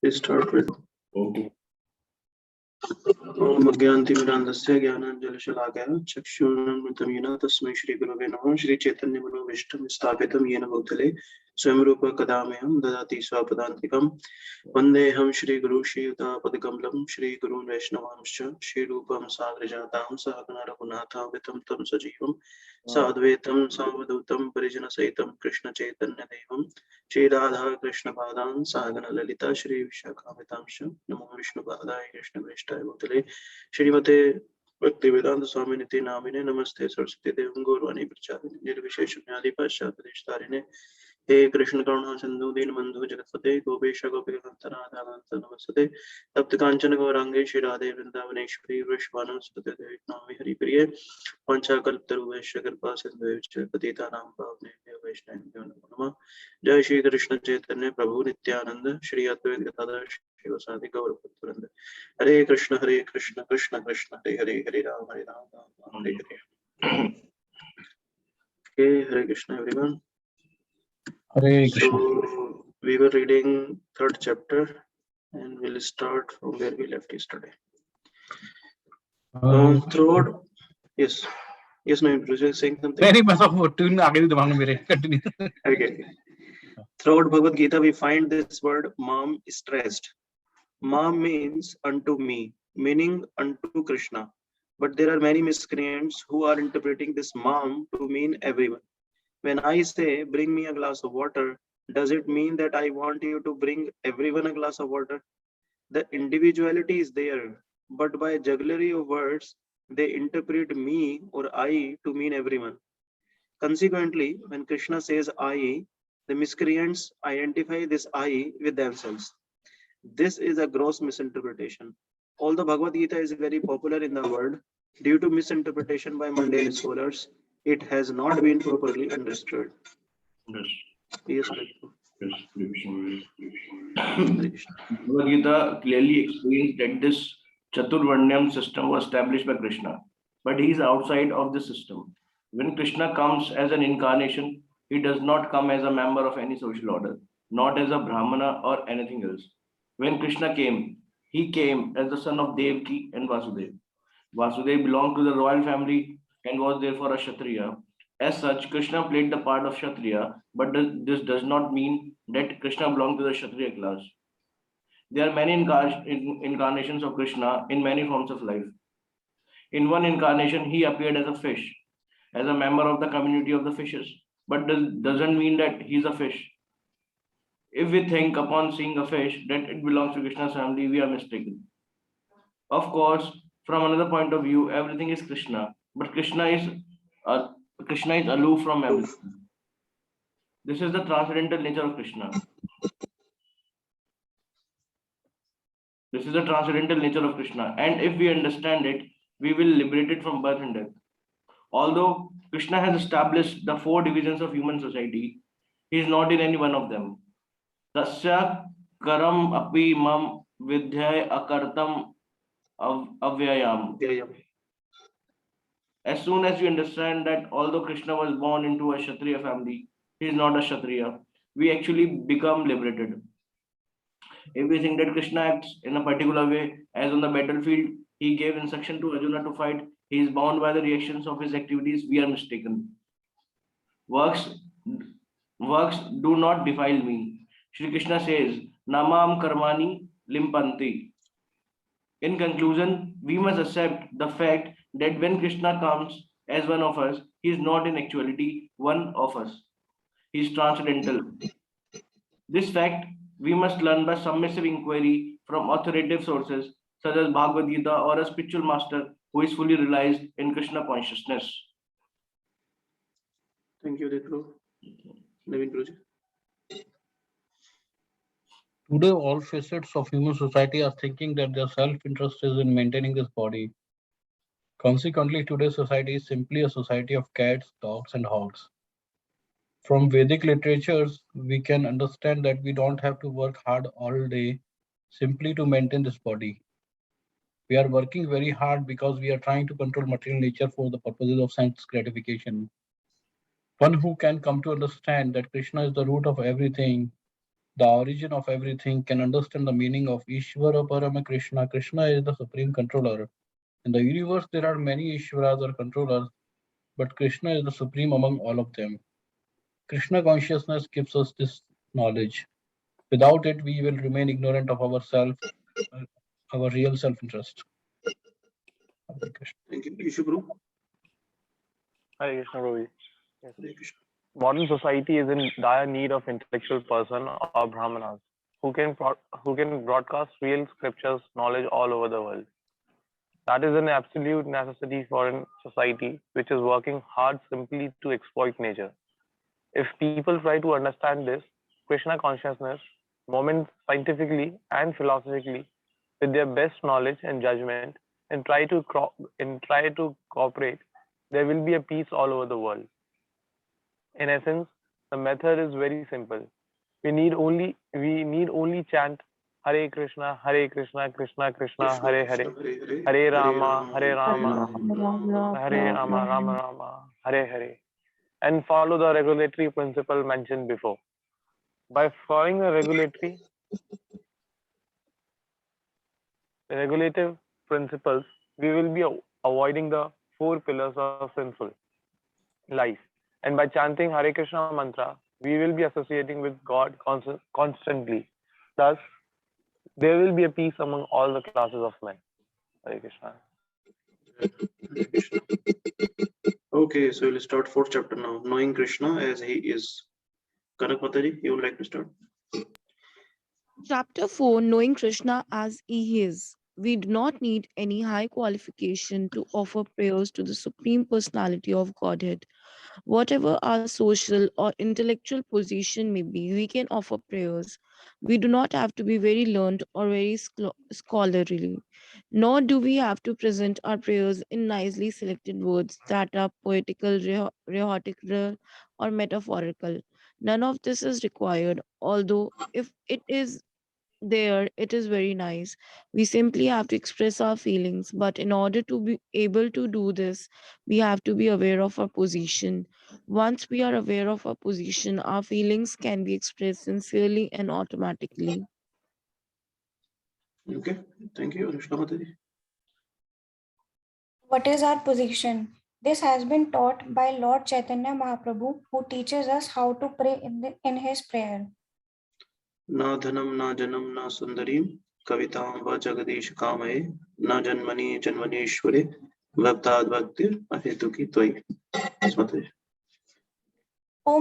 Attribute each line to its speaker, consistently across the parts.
Speaker 1: We start with
Speaker 2: Okay.
Speaker 1: Om Agyantimirandasya Jnananjalishalakaya Chakshunamritam Yena Tasmai Shri Gurave Namaha Shri Chaitanya Manobishtam Sthapitam Yena Bhutale Swamrupa Kadamyam Dadati Swapadantikam Vandeham Shri Guru Shri Yuta Padakamalam Shri Guru Vaishnavamscha Shri Rupam Sagrajatam Sahagana Raghunatha Vitam Tam Sajivam Sadvaitam Savadutam Parijana Saitam Krishna Chaitanya Devam Shri Radha Krishna Padan Sahagana Lalita Shri Vishakamitamsha Namo Vishnu Padaya Krishna Vishtai Bhutale Shrimate Bhaktivedanta Swami Niti Namine Namaste Saraswati Devam Gaurvani Prachadine Nirvishesha Jnani Paschapadishtarine हे कृष्ण करुणा सिंधु दीन बंधु जगतपते गोपेश गोपिकांत राधाकांत नमस्ते तप्त कांचन गौरांगे श्री राधे वृंदावनेश्वरी वृषभानुसुते देवी नमामि हरिप्रिये पंचाकल्पतरुभ्यश्च कृपा सिन्धुभ्यश्च पतितानां पावनेभ्यो वैष्णवेभ्यो नमो नमः। जय श्री कृष्ण चैतन्य प्रभु नित्यानंद श्री अद्वैत गदाधर शिवसादि गौरभक्तवृंद। हरे Krishna Krishna Krishna Hare Hare Hare Ram Ram Hare Hare. Okay, Hare Krishna everyone.
Speaker 3: Hare Krishna.
Speaker 1: So we were reading third chapter and we'll start from where we left yesterday. Throughout, yes, no, you're saying something.
Speaker 3: नहीं मैं सब ट्यून आगे भी दिमाग में मेरे continue.
Speaker 1: Okay. Throughout Bhagavad Gita, we find this word "mam" stressed. Mam means unto me, meaning unto Krishna. But there are many miscreants who are interpreting this "mam" to mean everyone. When I say bring me a glass of water, does it mean that I want you to bring everyone a glass of water? The individuality is there, but by jugglery of words, they interpret me or I to mean everyone. Consequently, when Krishna says I, the miscreants identify this I with themselves. This is a gross misinterpretation. Although Bhagavad Gita is very popular in the world, due to misinterpretation by mundane scholars, it has not been properly understood.
Speaker 2: Yes.
Speaker 1: Yes,
Speaker 2: Yes. Bhagavad Gita clearly explains that this Chaturvarnyam system was established by Krishna, but he is outside of the system. When Krishna comes as an incarnation, he does not come as a member of any social order, not as a Brahmana or anything else. When Krishna came, he came as the son of Devaki and Vasudeva. Vasudeva belonged to the royal family and was therefore a Kshatriya. As such, Krishna played the part of Kshatriya, but this does not mean that Krishna belonged to the Kshatriya class. There are many incarnations of Krishna in many forms of life. In one incarnation, he appeared as a fish, as a member of the community of the fishes, but doesn't mean that he's a fish. If we think upon seeing a fish that it belongs to Krishna's family, we are mistaken. Of course, from another point of view, everything is Krishna, but Krishna is aloof from everything. This is the transcendental nature of Krishna. This is the transcendental nature of Krishna, and if we understand it, we will liberate it from birth and death. Although Krishna has established the 4 divisions of human society, he is not in any one of them. Tasya karam api mam vidhyay akartam avyayam. As soon as we understand that although Krishna was born into a Kshatriya family, he is not a Kshatriya, we actually become liberated. If we think that Krishna acts in a particular way, as on the battlefield, he gave instruction to Arjuna to fight, he is bound by the reactions of his activities, we are mistaken. Works do not defile me. Shri Krishna says, Namam karmani limpanti. In conclusion, we must accept the fact that when Krishna comes as one of us, he is not in actuality one of us. He is transcendental. This fact we must learn by submissive inquiry from authoritative sources such as Bhagavad Gita or a spiritual master who is fully realized in Krishna consciousness.
Speaker 1: Thank you, Ditlu. Naveen Guruji.
Speaker 3: Today, all facets of human society are thinking that their self-interest is in maintaining this body. Consequently, today's society is simply a society of cats, dogs, and hogs. From Vedic literatures, we can understand that we don't have to work hard all day simply to maintain this body. We are working very hard because we are trying to control material nature for the purposes of sense gratification. One who can come to understand that Krishna is the root of everything the origin of everything, can understand the meaning of Ishvara Parama Krishna. Krishna is the supreme controller. In the universe, there are many Ishvaras or controllers, but Krishna is the supreme among all of them. Krishna consciousness gives us this knowledge. Without it, we will remain ignorant of ourselves, our real self-interest.
Speaker 1: Thank you. Yeshuguru.
Speaker 4: Hare Krishna, Prabhu. Yes.
Speaker 1: Hare Krishna.
Speaker 4: Modern society is in dire need of intellectual person or brahmanas who can broadcast real scriptures knowledge all over the world. That is an absolute necessity for a society which is working hard simply to exploit nature. If people try to understand this Krishna consciousness moment scientifically and philosophically with their best knowledge and judgment and try to cooperate, there will be a peace all over the world. In essence, the method is very simple. We need only chant Hare Krishna, Krishna Krishna, Hare Hare, Hare Rama, Rama, Rama, Hare Hare, and follow the regulatory principle mentioned before. By following the regulative principles, we will be avoiding the 4 pillars of sinful life. And by chanting Hare Krishna mantra, we will be associating with God constantly. Thus, there will be a peace among all the classes of men. Hare Krishna.
Speaker 1: Hare Krishna. Okay, so we'll start 4th chapter now. Knowing Krishna as he is. Kanak Mataji, you would like to start?
Speaker 5: Chapter 4, Knowing Krishna as He is. We do not need any high qualification to offer prayers to the Supreme Personality of Godhead. Whatever our social or intellectual position may be, we can offer prayers. We do not have to be very learned or very scholarly, nor do we have to present our prayers in nicely selected words that are poetical, rhetorical, or metaphorical. None of this is required, although if it is there, it is very nice. We simply have to express our feelings, but in order to be able to do this, we have to be aware of our position. Once we are aware of our position, our feelings can be expressed sincerely and automatically.
Speaker 1: Okay, thank you. Anushka Mataji.
Speaker 6: What is our position? This has been taught by Lord Chaitanya Mahaprabhu, who teaches us how to pray in his prayer.
Speaker 1: Na dhanam na janam na sundarim kavitam va jagadish kamaye na janmani janmaneshware bhaktad bhaktir ahetuki tvai.
Speaker 6: O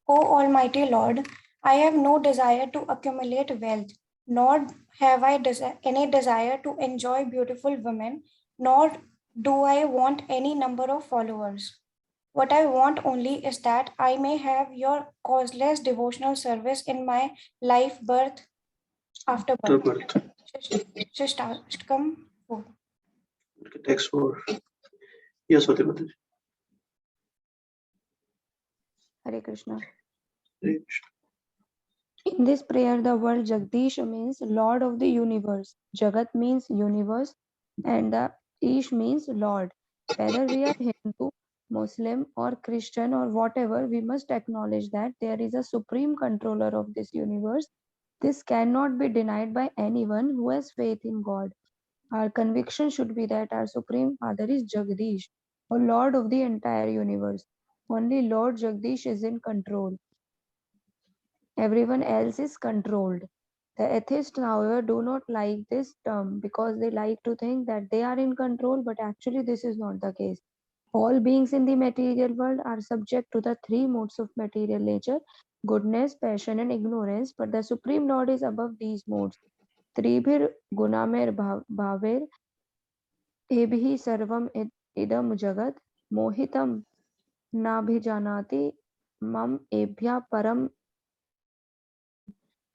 Speaker 6: Almighty Lord, I have no desire to accumulate wealth, nor have I any desire to enjoy beautiful women, nor do I want any number of followers. What I want only is that I may have your causeless devotional service in my life, birth, after birth. Shishtastakam 4.
Speaker 1: Text 4. Yes, Swati Mataji.
Speaker 7: Hare Krishna.
Speaker 1: Hare Krishna.
Speaker 7: In this prayer, the word Jagdish means Lord of the universe. Jagat means universe, and the Ish means Lord. Whether we are Hindu, Muslim, or Christian, or whatever, we must acknowledge that there is a supreme controller of this universe. This cannot be denied by anyone who has faith in God. Our conviction should be that our Supreme Father is Jagdish, or Lord of the entire universe. Only Lord Jagdish is in control. Everyone else is controlled. The atheists, however, do not like this term because they like to think that they are in control, but actually this is not the case. All beings in the material world are subject to the 3 modes of material nature, goodness, passion, and ignorance, but the Supreme Lord is above these modes. Tribhir gunamer bhaver ebhi sarvam idam jagat mohitam nabhijanati mam ebhya param.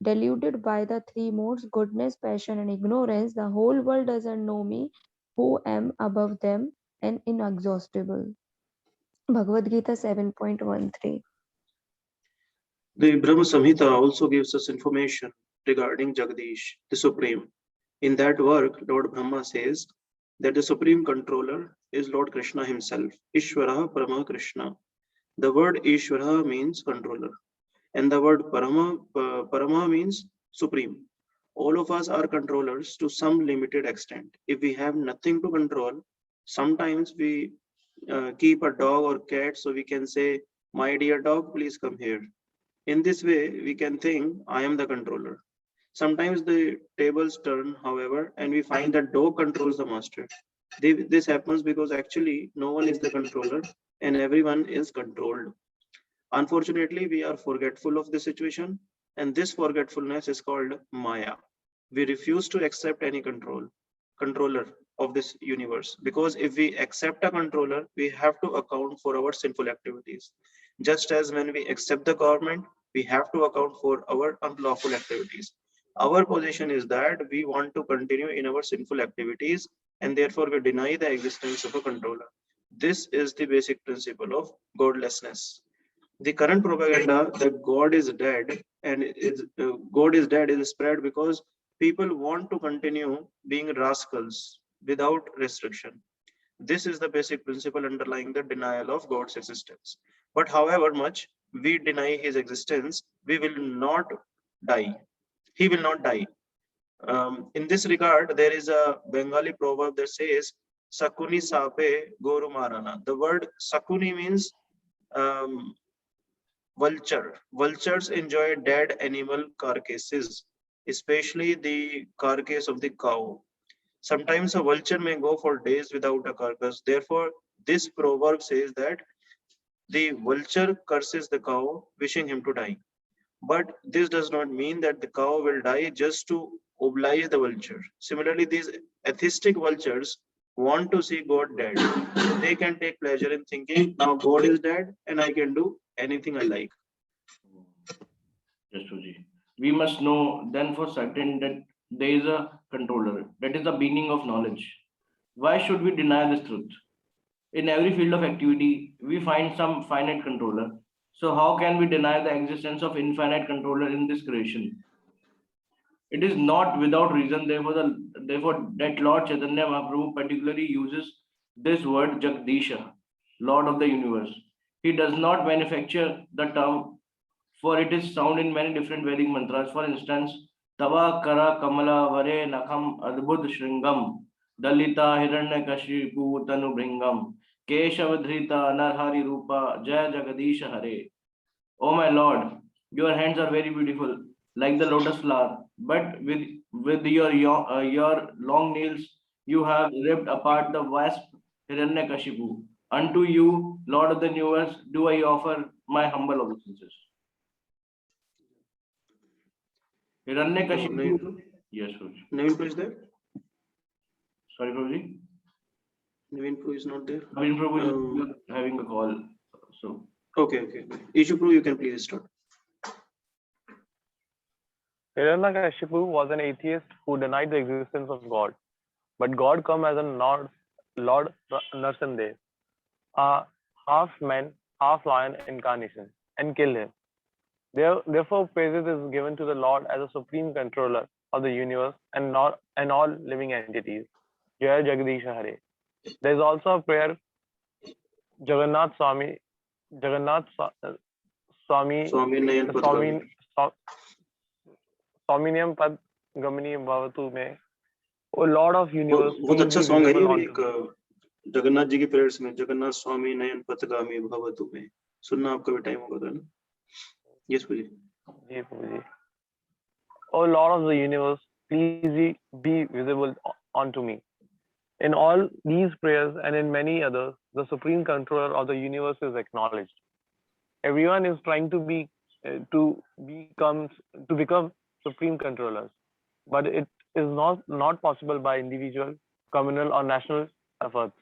Speaker 7: Deluded by the 3 modes, goodness, passion, and ignorance, the whole world doesn't know me, who am above them and inexhaustible. Bhagavad Gita 7.13.
Speaker 1: The Brahma Samhita also gives us information regarding Jagdish, the Supreme. In that work, Lord Brahma says that the Supreme Controller is Lord Krishna himself, Ishvara Parama Krishna. The word Ishvara means controller. And the word Parama means supreme. All of us are controllers to some limited extent. If we have nothing to control, sometimes we keep a dog or cat so we can say, my dear dog, please come here. In this way, we can think, I am the controller. Sometimes the tables turn, however, and we find that dog controls the master. This happens because actually no one is the controller and everyone is controlled. Unfortunately, we are forgetful of the situation, and this forgetfulness is called Maya. We refuse to accept any controller of this universe, because if we accept a controller, we have to account for our sinful activities. Just as when we accept the government, we have to account for our unlawful activities. Our position is that we want to continue in our sinful activities, and therefore we deny the existence of a controller. This is the basic principle of godlessness. The current propaganda that God is dead God is dead is spread because people want to continue being rascals without restriction. This is the basic principle underlying the denial of God's existence. But however much we deny his existence, we will not die. He will not die. In this regard, there is a Bengali proverb that says, Sakuni sape goru marana. The word Sakuni means um, vulture. Vultures enjoy dead animal carcasses, especially the carcass of the cow. Sometimes a vulture may go for days without a carcass. Therefore, this proverb says that the vulture curses the cow, wishing him to die. But this does not mean that the cow will die just to oblige the vulture. Similarly, these atheistic vultures want to see God dead. They can take pleasure in thinking, now God is dead and I can do anything I like.
Speaker 2: Yes, Suji. We must know then for certain that there is a controller. That is the beginning of knowledge. Why should we deny this truth? In every field of activity, we find some finite controller. So how can we deny the existence of infinite controller in this creation? It is not without reason, therefore that Lord Chaitanya Mahaprabhu particularly uses this word Jagdisha, Lord of the universe. He does not manufacture the term, for it is found in many different Vedic mantras. For instance, Tava Kara Kamala Vare Nakham Adbud Shringam Dalita Hiranyakashipu Tanu Bringam Keshavadhrita Narhari Rupa Jaya Jagadisha Hare. Oh my Lord, your hands are very beautiful, like the lotus flower, but with your long nails, you have ripped apart the wasp Hiranyakashipu. Unto you, Lord of the universe, do I offer my humble obeisances. Hiranyakashipu. Yes, Prabhuji.
Speaker 1: Naveen Prabhu is there?
Speaker 2: Sorry, Prabhuji.
Speaker 1: Naveen Prabhu is not there.
Speaker 2: Naveen Prabhu is having a call. So.
Speaker 1: Okay. Ishu Prabhu, you can please start.
Speaker 4: Hiranyakashipu was an atheist who denied the existence of God, but God came as a Lord Narsindev, a half man, half lion incarnation, and killed him. Therefore, praises is given to the Lord as a supreme controller of the universe and all living entities. Jaya Jagadisha Hare. There is also a prayer, Jagannath Swami Swaminiyam Pad Gamani Bhavatu में O Lord of Universe,
Speaker 1: बहुत
Speaker 4: please
Speaker 1: अच्छा
Speaker 4: be
Speaker 1: song है
Speaker 4: visible
Speaker 1: ये
Speaker 4: unto me.
Speaker 1: एक जगन्नाथ जी की prayers में जगन्नाथ स्वामी नयन पथगामी भवतु में सुनना आपका भी टाइम होगा ना यस प्लीज
Speaker 4: जी Prabhu ji. O Lord of the Universe, please be visible unto me. In all these prayers and in many others, the supreme controller of the universe is acknowledged. Everyone is trying to become supreme controllers, but it is not possible by individual, communal, or national efforts,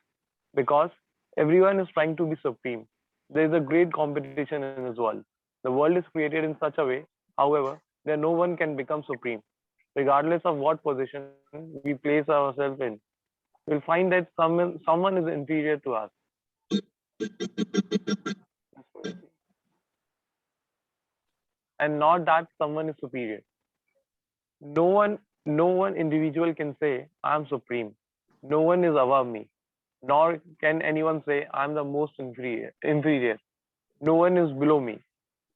Speaker 4: because everyone is trying to be supreme. There is a great competition in this world. The world is created in such a way, however, that no one can become supreme, regardless of what position we place ourselves in. We'll find that someone is inferior to us. And not that someone is superior. No one individual can say, I am supreme. No one is above me. Nor can anyone say, I am the most inferior. No one is below me.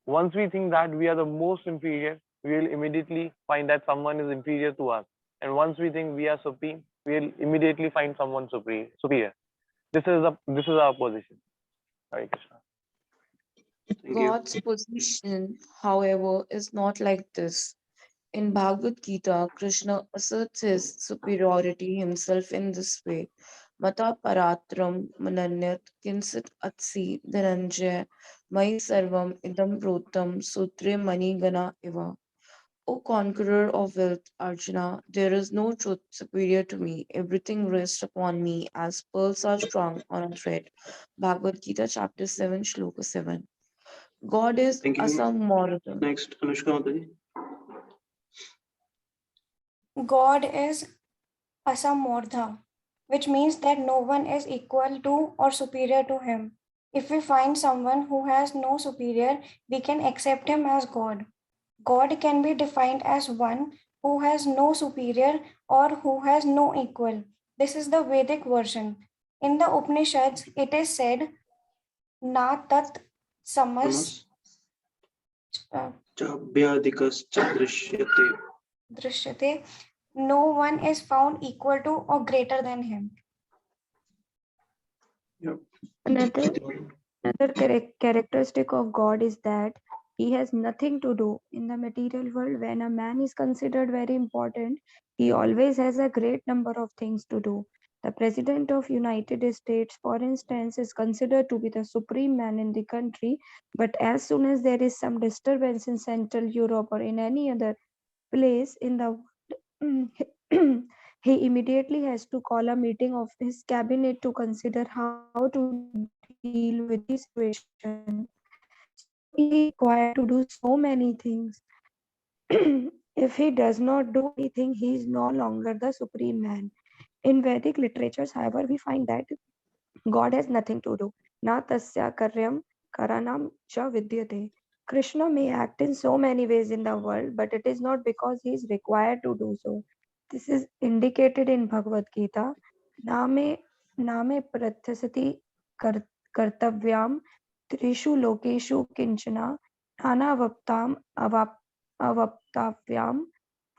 Speaker 4: Once we think that we are the most inferior, we will immediately find that someone is inferior to us. And once we think we are supreme, we will immediately find someone superior. This is our position. Hare Krishna.
Speaker 1: Thank you.
Speaker 5: God's position, however, is not like this. In Bhagavad Gita, Krishna asserts his superiority himself in this way. Mata paratram mananyat kinsit atsi dhananjaya mai sarvam idam protam sutre manigana eva. O conqueror of wealth, Arjuna, there is no truth superior to me. Everything rests upon me as pearls are strung on a thread. Bhagavad Gita, chapter 7, shloka 7. God is
Speaker 1: Thank you.
Speaker 5: asamordhan.
Speaker 1: Next, Anushka Mataji.
Speaker 6: God is asamordha, which means that no one is equal to or superior to him. If we find someone who has no superior, we can accept him as God. God can be defined as one who has no superior or who has no equal. This is the Vedic version. In the Upanishads, it is said, Na tat samas
Speaker 1: Chabhyadikascha drishyate.
Speaker 6: drishyate. No one is found equal to or greater than him.
Speaker 1: Yep.
Speaker 7: Another
Speaker 1: Jyoti.
Speaker 7: characteristic of God is that he has nothing to do. In the material world, when a man is considered very important, he always has a great number of things to do. The President of United States, for instance, is considered to be the supreme man in the country, but as soon as there is some disturbance in Central Europe or in any other place in the world, he immediately has to call a meeting of his cabinet to consider how to deal with the situation. So he is required to do so many things. If he does not do anything, he is no longer the supreme man. In Vedic literatures, however, we find that God has nothing to do. Na tasya karyam karanam cha vidyate. Krishna may act in so many ways in the world, but it is not because he is required to do so. This is indicated in Bhagavad Gita. Name prathasati kartavyam trishu lokeshu kinchana nanavaptam avaptavyam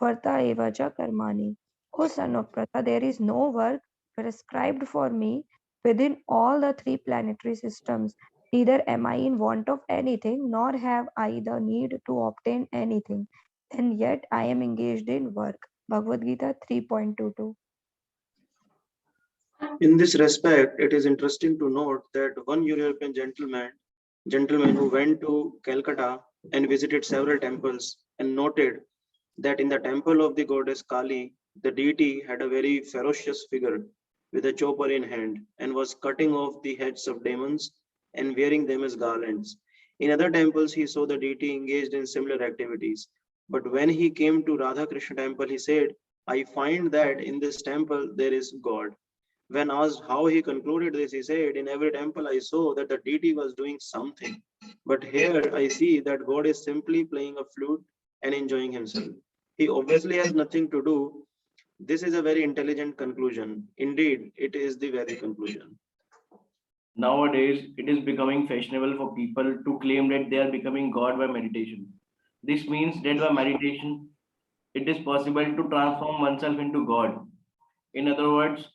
Speaker 7: varta evacha karmani. O son of Pratha, there is no work prescribed for me within all the three planetary systems. Neither am I in want of anything, nor have I the need to obtain anything, and yet I am engaged in work. Bhagavad Gita 3.22.
Speaker 1: In this respect, it is interesting to note that one European gentleman who went to Calcutta and visited several temples and noted that in the temple of the goddess Kali, the deity had a very ferocious figure with a chopper in hand and was cutting off the heads of demons and wearing them as garlands. In other temples, he saw the deity engaged in similar activities. But when he came to Radha Krishna temple, he said, I find that in this temple there is God. When asked how he concluded this, he said, in every temple I saw that the deity was doing something. But here I see that God is simply playing a flute and enjoying himself. He obviously has nothing to do. This is a very intelligent conclusion. Indeed, it is the very conclusion.
Speaker 2: Nowadays, it is becoming fashionable for people to claim that they are becoming God by meditation. This means that by meditation, it is possible to transform oneself into God. In other words,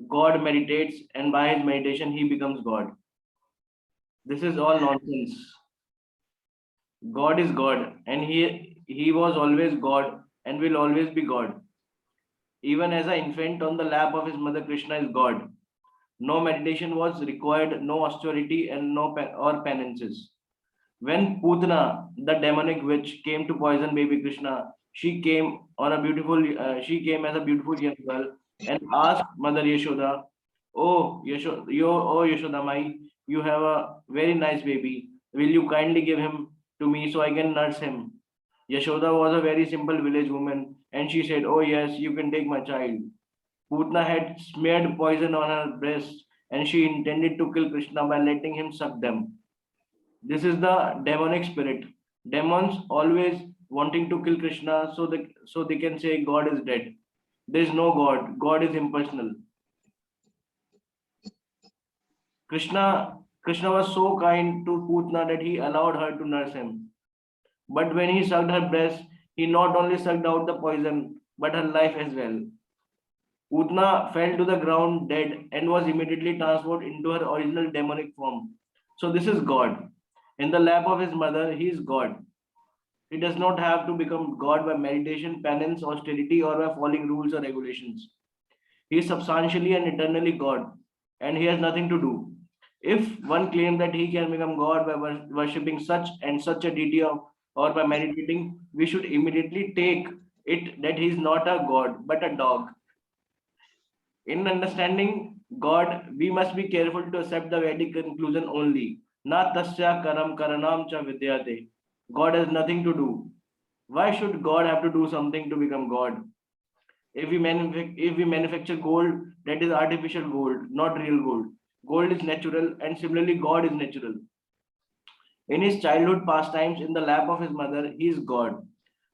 Speaker 2: God meditates, and by his meditation, he becomes God. This is all nonsense. God is God, and he was always God and will always be God. Even as an infant on the lap of his mother, Krishna is God. No meditation was required, no austerity, and no or penances. When Putana, the demonic witch, came to poison baby Krishna, she came as a beautiful young girl and asked Mother Yashoda, "Oh Yashoda Mai, you have a very nice baby. Will you kindly give him to me so I can nurse him?" Yashoda was a very simple village woman, and she said, "Oh yes, you can take my child." Putna had smeared poison on her breast, and she intended to kill Krishna by letting him suck them. This is the demonic spirit. Demons always wanting to kill Krishna so they can say God is dead. There is no God. God is impersonal. Krishna was so kind to Putna that he allowed her to nurse him. But when he sucked her breast, he not only sucked out the poison, but her life as well. Putna fell to the ground dead and was immediately transformed into her original demonic form. So this is God. In the lap of his mother, he is God. He does not have to become God by meditation, penance, austerity, or by following rules or regulations. He is substantially and eternally God, and he has nothing to do. If one claims that he can become God by worshipping such and such a deity or by meditating, we should immediately take it that he is not a God but a dog. In understanding God, we must be careful to accept the Vedic conclusion only. Na tasya karam karanam cha vidyate. God has nothing to do. Why should God have to do something to become God? If we manufacture gold, that is artificial gold, not real gold. Gold is natural, and similarly, God is natural. In his childhood pastimes, in the lap of his mother, he is God.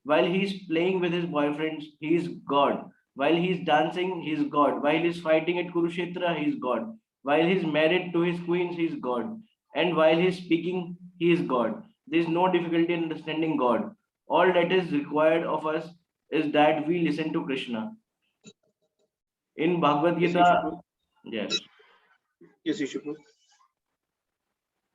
Speaker 2: While he is playing with his boyfriends, he is God. While he is dancing, he is God. While he is fighting at Kurukshetra, he is God. While he is married to his queens, he is God. And while he is speaking, he is God. There is no difficulty in understanding God. All that is required of us is that we listen to Krishna. In Bhagavad
Speaker 1: Yes,
Speaker 2: Gita,
Speaker 1: Ishapur.
Speaker 2: yes,
Speaker 1: Yes, Ishapur.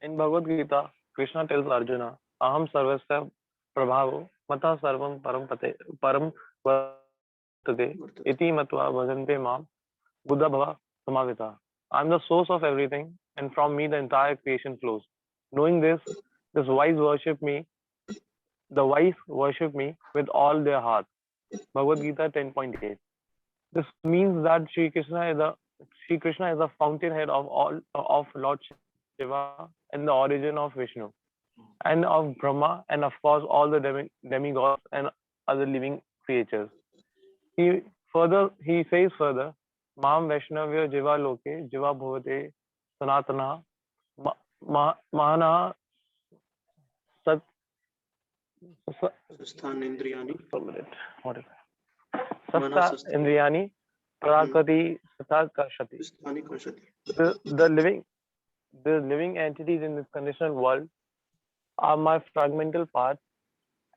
Speaker 4: In Bhagavad Gita, Krishna tells Arjuna, Aham sarvasya prabhavo mata sarvam param vartate iti matva bhajante mam buddha bhava samavita. I am the source of everything, and from me the entire creation flows. Knowing this, the wise worship me with all their heart. Bhagavad Gita 10.8. This means that Sri Krishna is the fountainhead of Lord Shiva and the origin of Vishnu and of Brahma, and of course all the demigods and other living creatures. He says further, Mam Vaishnavya Jiva Loke Jiva Bhavate Sanatana Mahana Sat
Speaker 1: Sthanendriyani.
Speaker 4: what is it?
Speaker 1: Manasastha.
Speaker 4: Sasta Indriyani Prakati Satha Kashati.
Speaker 1: Sthani Kashati.
Speaker 4: The living entities in this conditional world are my fragmental parts,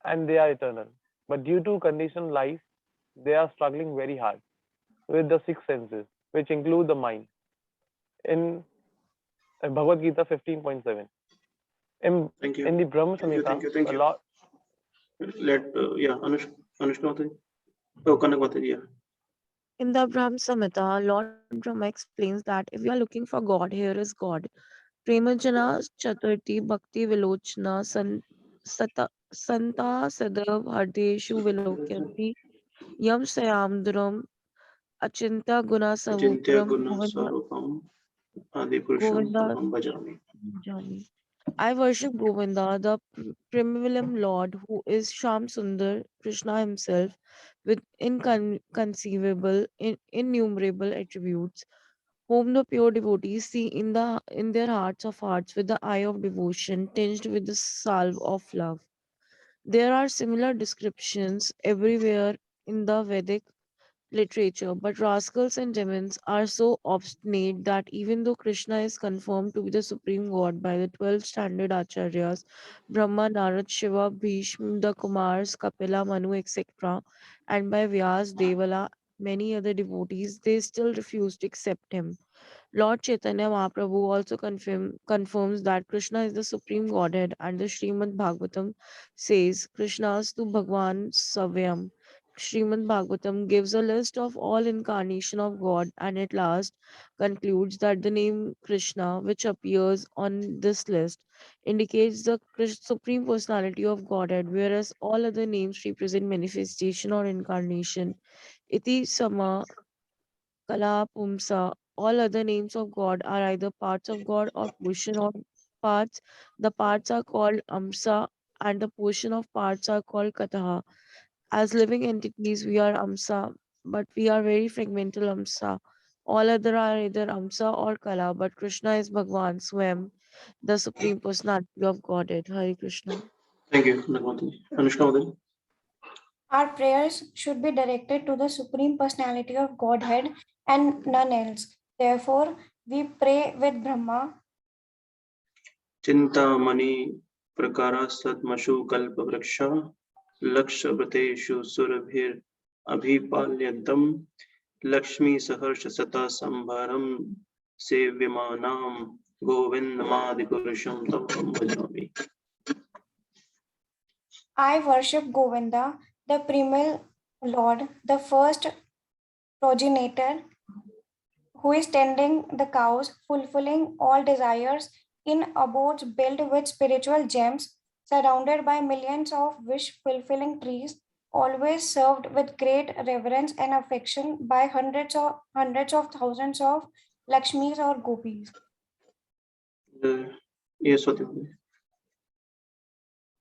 Speaker 4: and they are eternal. But due to conditioned life, they are struggling very hard with the six senses, which include the mind. In Bhagavad Gita 15.7.
Speaker 1: Thank you.
Speaker 4: In the Brahma
Speaker 1: Thank you.
Speaker 4: Samhita,
Speaker 1: Thank
Speaker 4: a
Speaker 1: you.
Speaker 4: lot.
Speaker 1: Anushka Mataji. Oh, Kanak Mataji, yeah.
Speaker 5: In the Brahma Samhita, Lord Brahma explains that if you are looking for God, here is God. Premajana Chaturthi Bhakti Vilochana Santa Sadav Hardeshu Vilokyanti Yam Sayamduram Achinta Guna
Speaker 1: Achintya
Speaker 5: Savupram
Speaker 1: Guna Sarupam Adi Purusham
Speaker 5: Govinda
Speaker 1: Taham Bhajami.
Speaker 5: Jami. I worship Govinda, the primevalent Lord, who is Sham Sundar, Krishna himself, with innumerable attributes, whom the pure devotees see in their hearts of hearts with the eye of devotion, tinged with the salve of love. There are similar descriptions everywhere in the Vedic literature, but rascals and demons are so obstinate that even though Krishna is confirmed to be the supreme god by the 12 standard acharyas, Brahma, Narad, Shiva, Bhishma, the Kumars, Kapila, Manu, etc., and by Vyas, Devala, many other devotees, they still refuse to accept him. Lord Chaitanya Mahaprabhu also confirms that Krishna is the supreme godhead, and the Srimad Bhagavatam says, Krishna's to Bhagwan Savyam. Srimad Bhagavatam gives a list of all incarnation of God and at last concludes that the name Krishna, which appears on this list, indicates the supreme personality of Godhead, whereas all other names represent manifestation or incarnation. Iti sama Kala Pumsa. All other names of God are either parts of God or portion of parts. The parts are called Amsa and the portion of parts are called Kataha. As living entities, we are Amsa, but we are very fragmental Amsa. All other are either Amsa or Kala, but Krishna is Bhagwan Swam, the Supreme Personality of Godhead. Hare Krishna.
Speaker 1: Thank you, Kanak Mataji. Anushka Mataji.
Speaker 6: Our prayers should be directed to the Supreme Personality of Godhead and none else. Therefore, we pray with Brahma,
Speaker 1: Chintamani प्रकारास्तमशु कल्पवृक्षा लक्षवृतेषु सुरभिर अभिपाल्यन्तम लक्ष्मी सहर्ष सता संभारम सेव्यमानाम गोविंदमादिपुरुषम तम भजामि.
Speaker 6: I worship Govinda, the primal Lord, the first progenitor, who is tending the cows, fulfilling all desires in abodes built with spiritual gems, surrounded by millions of wish-fulfilling trees, always served with great reverence and affection by hundreds of thousands of Lakshmis or Gopis.
Speaker 1: Yes, Swathi.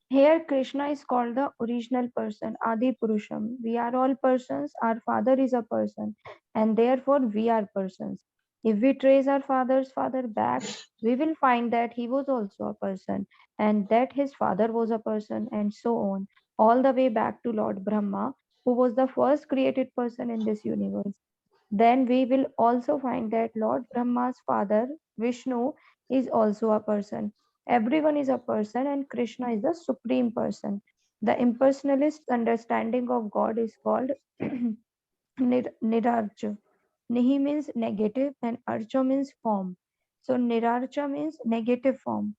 Speaker 7: Here, Krishna is called the original person, Adi Purusham. We are all persons, our father is a person, and therefore we are persons. If we trace our father's father back, we will find that he was also a person, and that his father was a person, and so on, all the way back to Lord Brahma, who was the first created person in this universe. Then we will also find that Lord Brahma's father, Vishnu, is also a person. Everyone is a person, and Krishna is the supreme person. The impersonalist understanding of God is called Nirarcha. Nihi means negative, and Archa means form. So Nirarcha means negative form.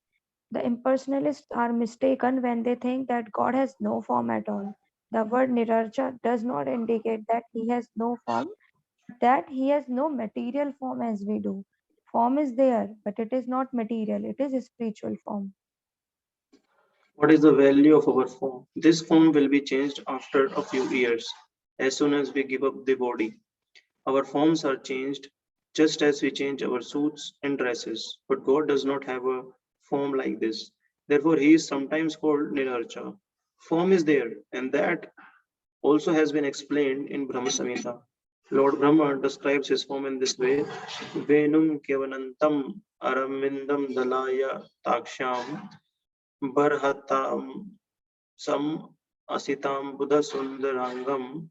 Speaker 7: The impersonalists are mistaken when they think that God has no form at all. The word Nirarcha does not indicate that he has no form, that he has no material form as we do. Form is there, but it is not material, it is a spiritual form.
Speaker 1: What is the value of our form? This form will be changed after a few years, as soon as we give up the body. Our forms are changed just as we change our suits and dresses, but God does not have a form like this. Therefore, he is sometimes called Nirarcha. Form is there, and that also has been explained in Brahma Samhita. Lord Brahma describes his form in this way: Venum Kevanantam Aramindam Dalaya Taksham Barhatam Sam Asitam Buddha Sundarangam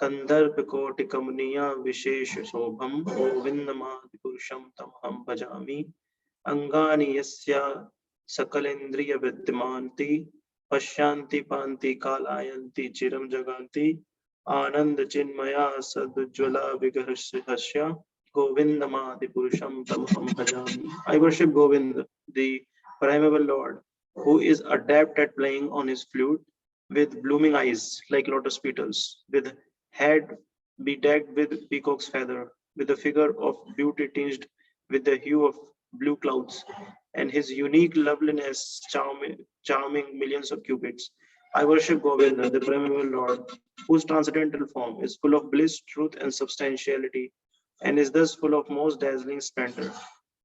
Speaker 1: Kandarpikotikamniya Vishesh Shobham Govindamadipurusham Tamham Bhajami Angani Yasya Sakalendriya Vidyamanti Pashyanti Panti Kalayanti Chiram Jaganti Anand Chinmaya Sadujvala Vigarhasya Govindamadipurusham Tamham Bhajami. I worship Govinda, the primeval Lord, who is adept at playing on his flute, with blooming eyes like lotus petals, with head bedecked with peacock's feather, with a figure of beauty tinged with the hue of blue clouds, and his unique loveliness charming millions of cupids. I worship Govinda, the primeval Lord, whose transcendental form is full of bliss, truth, and substantiality, and is thus full of most dazzling splendor.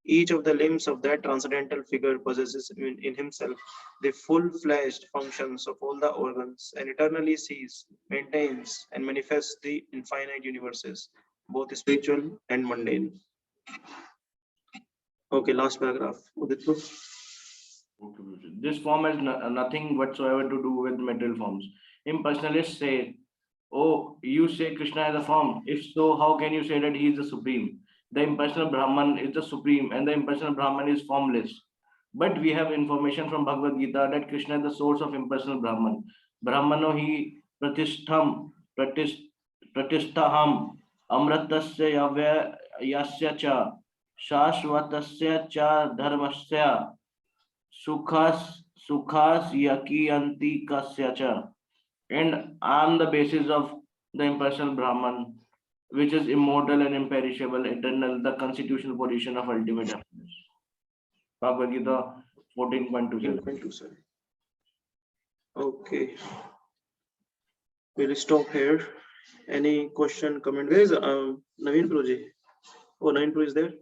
Speaker 1: Each of the limbs of that transcendental figure possesses in himself the full-fledged functions of all the organs, and eternally sees, maintains, and manifests the infinite universes, both spiritual and mundane. Okay, last paragraph. Udit.
Speaker 2: This form has nothing whatsoever to do with material forms. Impersonalists say, oh, you say Krishna has a form. If so, how can you say that he is the supreme? The impersonal Brahman is the supreme, and the impersonal Brahman is formless. But we have information from Bhagavad Gita that Krishna is the source of impersonal Brahman. Brahmano hi pratisthaham amratasya yasya cha shashvatasya cha dharmasya sukhas yakiyanti kasya cha. And I am the basis of the impersonal Brahman, which is immortal and imperishable, eternal, the constitutional position of ultimate happiness. Bhagavad Gita 14.27.
Speaker 1: Okay, we'll stop here. Any question, comment? Where is Naveen Proji? Oh, Naveen Pro is there?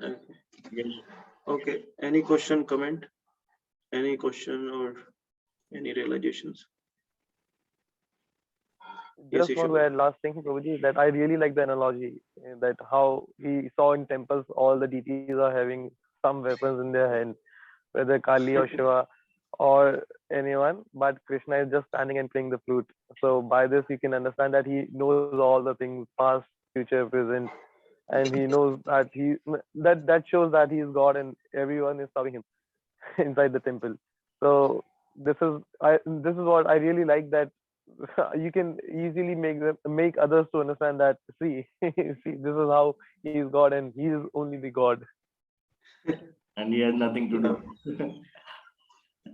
Speaker 1: Okay.
Speaker 2: Yes.
Speaker 1: Okay, any question, comment? Any question or any realizations? Yes,
Speaker 4: Just one
Speaker 1: Ishu.
Speaker 4: last thing, Prabhuji, that I really like the analogy that how we saw in temples all the deities are having some weapons in their hand, whether Kali or Shiva or anyone, but Krishna is just standing and playing the flute. So by this you can understand that he knows all the things, past, future, present, and he knows that that shows that he is God and everyone is serving him. inside the temple. So this is what I really like, that you can easily make others to understand that, see, this is how he is God and he is only the God.
Speaker 2: And he has nothing to do.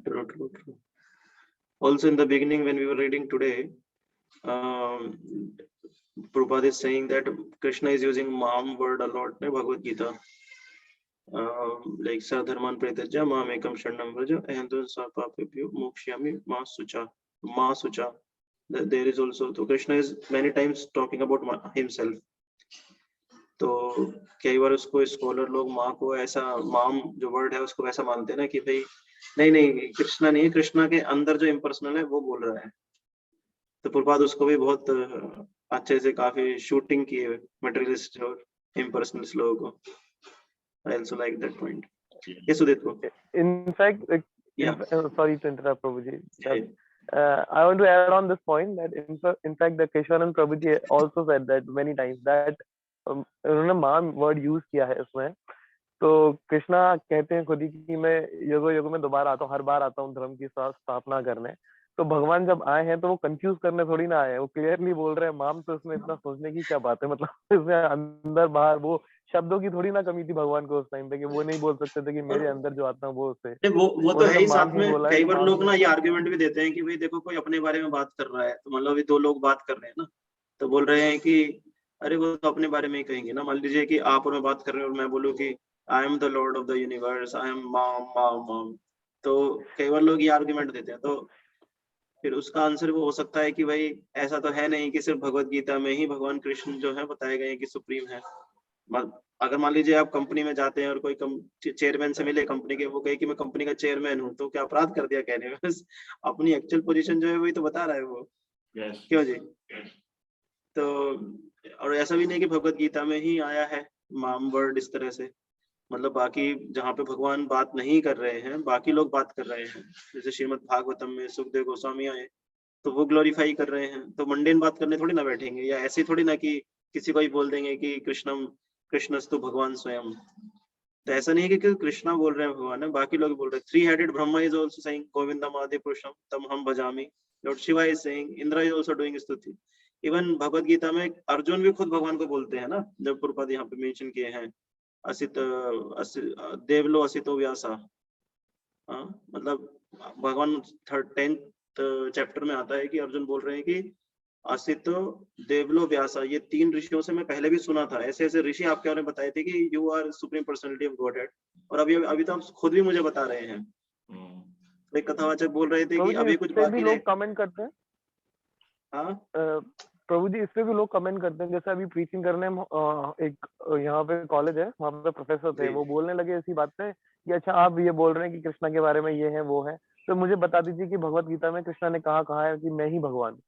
Speaker 1: True. Also, in the beginning, when we were reading today, Prabhupada is saying that Krishna is using Mam word a lot in Bhagavad Gita. Like Sadharman Pretajya Mam Ekam Sharnam Vraja Ahandun Sapapibhyo Mokshyami Ma Sucha. There is also, so Krishna is many times talking about himself. तो कई बार उसको scholar लोग माँ को ऐसा, माम जो word है उसको वैसा मानते हैं ना कि भाई नहीं कृष्णा नहीं, कृष्णा के अंदर जो इम्पर्सनल है वो बोल रहा है। तो प्रभुपाद उसको भी बहुत अच्छे से काफी शूटिंग किए मटेरियलिस्ट और इम्पर्सनल लोगों को। I also like that point. Yes, Udit.
Speaker 4: In fact,
Speaker 1: Yeah.
Speaker 4: Sorry to interrupt, Prabhuji.
Speaker 1: Yeah.
Speaker 4: I want to add on this point that in fact the Keshwanand Prabhuji also said that many times that उन्होंने माम word use किया है इसमें। तो कृष्णा कहते हैं खुद ही कि मैं युगों में दोबारा आता हूँ, हर बार आता हूँ धर्म की स्थापना करने। तो भगवान जब आए हैं तो वो कंफ्यूज करने थोड़ी ना आए हैं, वो क्लियरली बोल रहे हैं माम। तो इसमें इतना सोचने की क्या बात है, मतलब इसमें अंदर बाहर वो शब्दों की थोड़ी ना कमी थी भगवान को उस टाइम पे कि वो नहीं बोल सकते थे कि मेरे अंदर जो आता है वो उससे
Speaker 1: वो तो है ही। साथ में
Speaker 4: बोला है
Speaker 1: कई
Speaker 4: कि
Speaker 1: बार
Speaker 4: माम
Speaker 1: लोग ना ये आर्ग्यूमेंट भी देते हैं कि भाई देखो कोई अपने बारे में बात कर रहा है, तो मतलब अभी दो लोग बात कर रहे हैं ना, तो बोल रहे हैं कि अरे वो तो अपने बारे में ही कहेंगे ना। मान लीजिए कि आप और मैं बात कर रहे हैं और मैं बोलूँ कि I am the Lord of the universe, I am माम, तो कई बार लोग ये आर्ग्यूमेंट देते हैं। तो फिर उसका आंसर वो हो सकता है कि भाई ऐसा तो है नहीं कि सिर्फ भगवत गीता में ही भगवान कृष्ण जो है बताए गए हैं कि सुप्रीम है। अगर मान लीजिए आप कंपनी में जाते हैं और कोई चेयरमैन से मिले कंपनी के, वो कहे कि मैं कंपनी का चेयरमैन हूँ, तो क्या अपराध कर दिया कहने में? बस अपनी एक्चुअल पोजीशन जो है वही तो बता रहा है वो। क्यों जी? तो और ऐसा भी नहीं कि भगवत गीता में ही आया है माम वर्ड इस तरह से, मतलब बाकी जहाँ पे भगवान बात नहीं कर रहे हैं बाकी लोग बात कर रहे हैं। जैसे श्रीमद् भागवतम में सुखदेव गोस्वामी आए तो वो ग्लोरीफाई कर रहे हैं, तो मंडेन बात करने थोड़ी ना बैठेंगे, या ऐसे थोड़ी ना कि किसी को ही बोल देंगे कि कृष्णस्तु भगवान स्वयं। तो ऐसा नहीं है कि कृष्णा बोल रहे हैं भगवान है, बाकी लोग बोल रहे हैं। 3-headed Brahma is also saying गोविंदम आदि पुरुषम तम हम भजामि। Lord Shiva is saying, Indra is also doing स्तुति। इवन भगवत गीता में अर्जुन भी खुद भगवान को बोलते हैं ना, जब प्रभुपाद यहाँ पे मेंशन किए हैं देवलो असितो व्यासा। मतलब भगवान 10th चैप्टर में आता है कि अर्जुन बोल रहे हैं कि असितो देवलो व्यासा, ये 3 ऋषियों से मैं पहले भी सुना था, ऐसे ऐसे ऋषि आपके बारे में बताए थे कि you are supreme personality of godhead, और अभी तो आप खुद भी मुझे बता रहे हैं। एक कथावाचक बोल रहे थे कि अभी कुछ बाकी
Speaker 4: लोग कमेंट करते हैं।
Speaker 1: हाँ
Speaker 4: प्रभु जी, इस पे भी लोग कमेंट करते हैं। जैसे अभी प्रीचिंग करने एक यहाँ पे कॉलेज है, वहाँ पे प्रोफेसर थे, वो बोलने लगे इसी बात पे कि अच्छा आप ये बोल रहे हैं कि कृष्णा के बारे में ये है वो है, तो मुझे बता दीजिए कि भगवत गीता में कृष्णा ने कहा है कि मैं ही भगवान।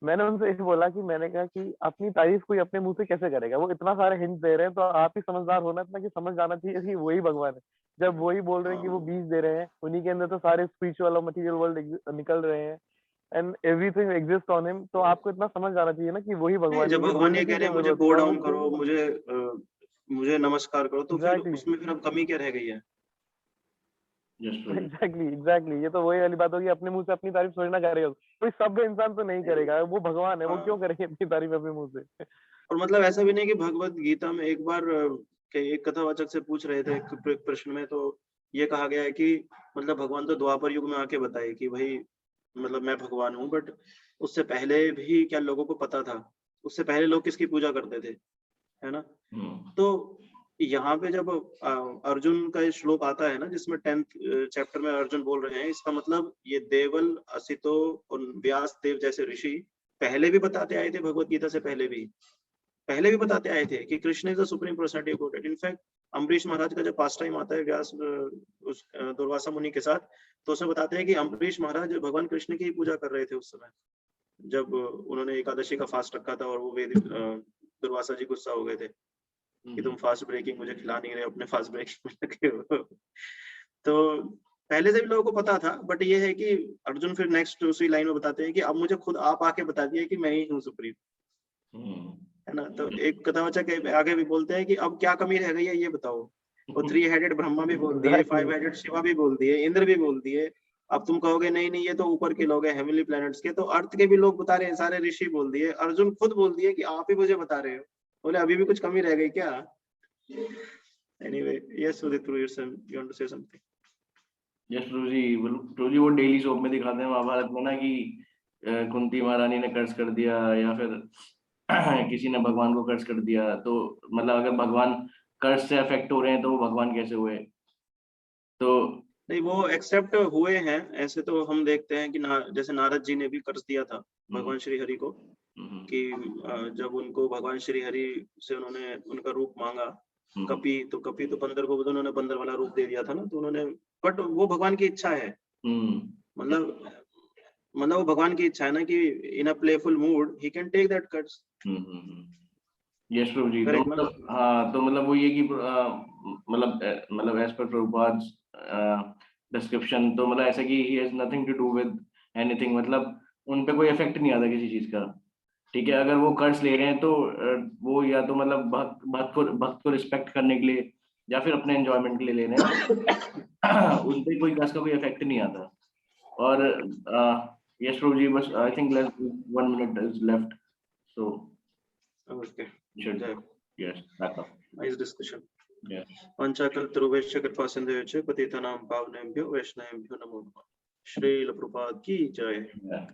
Speaker 4: मैंने उनसे ये बोला कि मैंने कहा कि अपनी तारीफ कोई अपने मुंह से कैसे करेगा, वो इतना सारे हिंट दे रहे हैं, तो आप ही समझदार होना इतना कि समझ जाना चाहिए कि वही भगवान है। जब वही बोल रहे हैं कि वो बीज दे रहे हैं, उन्हीं के अंदर तो सारे स्पिरिचुअल और मटेरियल वर्ल्ड निकल रहे हैं and everything exist on him, तो आपको इतना समझ जाना चाहिए ना कि वही भगवान।
Speaker 1: जब भगवान ये कह रहे हैं मुझे गो डाउन करो, मुझे नमस्कार करो, तो फिर उसमें फिर अब कमी क्या रह गई है?
Speaker 4: एग्जैक्टली ये तो वही वाली बात होगी, अपने मुंह से अपनी तारीफ थोड़ी ना करेगा कोई, सब इंसान तो नहीं करेगा, वो भगवान है, वो क्यों करेंगे अपनी तारीफ अपने मुंह से?
Speaker 1: और मतलब ऐसा भी नहीं कि भगवत गीता में एक बार एक कथावाचक से पूछ रहे थे प्रश्न में, तो ये कहा गया है कि मतलब भगवान तो द्वापर युग में आके बताए कि भाई मतलब मैं भगवान हूँ, बट उससे पहले भी क्या लोगों को पता था? उससे पहले लोग किसकी पूजा करते थे, है ना? तो यहाँ पे जब अर्जुन का श्लोक आता है ना, जिसमें 10th चैप्टर में अर्जुन बोल रहे हैं, इसका मतलब ये देवल, असितो और व्यास देव जैसे ऋषि पहले भी बताते आए थे, भगवत गीता से पहले भी बताते आए थे कि Krishna is the supreme personality of God. In fact Ambarish Maharaj का जब पास टाइम आता है व्यास उस दुर्वासा मुनि के साथ, तो उसमें बताते हैं कि अम्बरीश महाराज भगवान कृष्ण की पूजा कर रहे थे उस समय, जब उन्होंने एकादशी का फास्ट रखा था और वो दुर्वासा जी गुस्सा हो गए थे कि तुम फास्ट ब्रेकिंग मुझे खिला नहीं रहे, अपने फास्ट ब्रेकिंग में लगे हो। तो पहले से भी लोगों को पता था, बट ये है कि अर्जुन फिर नेक्स्ट उसी लाइन में बताते हैं कि अब मुझे खुद आप आके बता दिया कि मैं ही हूँ सुप्रीम, है ना? तो एक कथावाचक आगे भी बोलते हैं कि अब क्या कमी रह गई है ये बताओ, वो 3 हेडेड ब्रह्मा भी बोल दिए, 5 हेडेड शिवा भी बोल दिए, इंद्र भी बोल दिए। अब तुम कहोगे नहीं नहीं ये तो ऊपर के लोग हैं हेवनली प्लैनेट्स के, तो अर्थ के भी लोग बता रहे हैं, सारे ऋषि बोल दिए, अर्जुन खुद बोल दिए कि आप ही मुझे बता रहे हो। बोले अभी भी कुछ कमी रह गई क्या? Anyway, yes Udit you want to say something?
Speaker 2: Yes प्रभु जी वो डेली सोप में दिखाते हैं महाभारत में ना कि कुंती महारानी ने कर्ज कर दिया या फिर किसी ने भगवान को कर्ज कर दिया, तो मतलब अगर भगवान कर्ज से अफेक्ट हो रहे हैं तो वो भगवान कैसे हुए? तो
Speaker 1: नहीं, वो एक्सेप्ट हुए हैं ऐसे, तो हम देखते हैं कि जैसे नारद जी ने भी कर्ज दिया था भगवान श्री हरि को, कि जब उनको भगवान श्री हरि से उन्होंने उनका रूप मांगा कपि, तो कपि तो बंदर को उन्होंने बंदर वाला रूप दे दिया था ना, तो उन्होंने, बट वो भगवान की इच्छा है, मतलब वो भगवान की इच्छा है ना कि in a playful mood he can take that कर्ज।
Speaker 2: यस प्रभु जी, तो मतलब हाँ, तो मतलब वो ये कि मतलब एज पर प्रभुपाद डिस्क्रिप्शन, तो मतलब ऐसा कि he has nothing to do with anything, मतलब उन पे कोई इफेक्ट नहीं आता किसी चीज का। ठीक है, अगर वो कर्ज ले रहे हैं तो वो या तो मतलब भक्त को रिस्पेक्ट करने के लिए या फिर अपने एंजॉयमेंट के लिए ले रहे हैं, उन पे कोई कर्ज का कोई इफेक्ट नहीं आता। और यस प्रभु जी, बस I think 1 minute is left, so
Speaker 1: okay,
Speaker 2: yes, back up.
Speaker 1: Nice discussion.
Speaker 2: Yes.
Speaker 1: पंचाकल्पतरुभ्यश्च कृपा सिन्धुभ्यश्च पतितानां पावनेभ्यो वैष्णवेभ्यो नमो नमः। श्रील प्रभुपाद की जय।
Speaker 2: Yeah.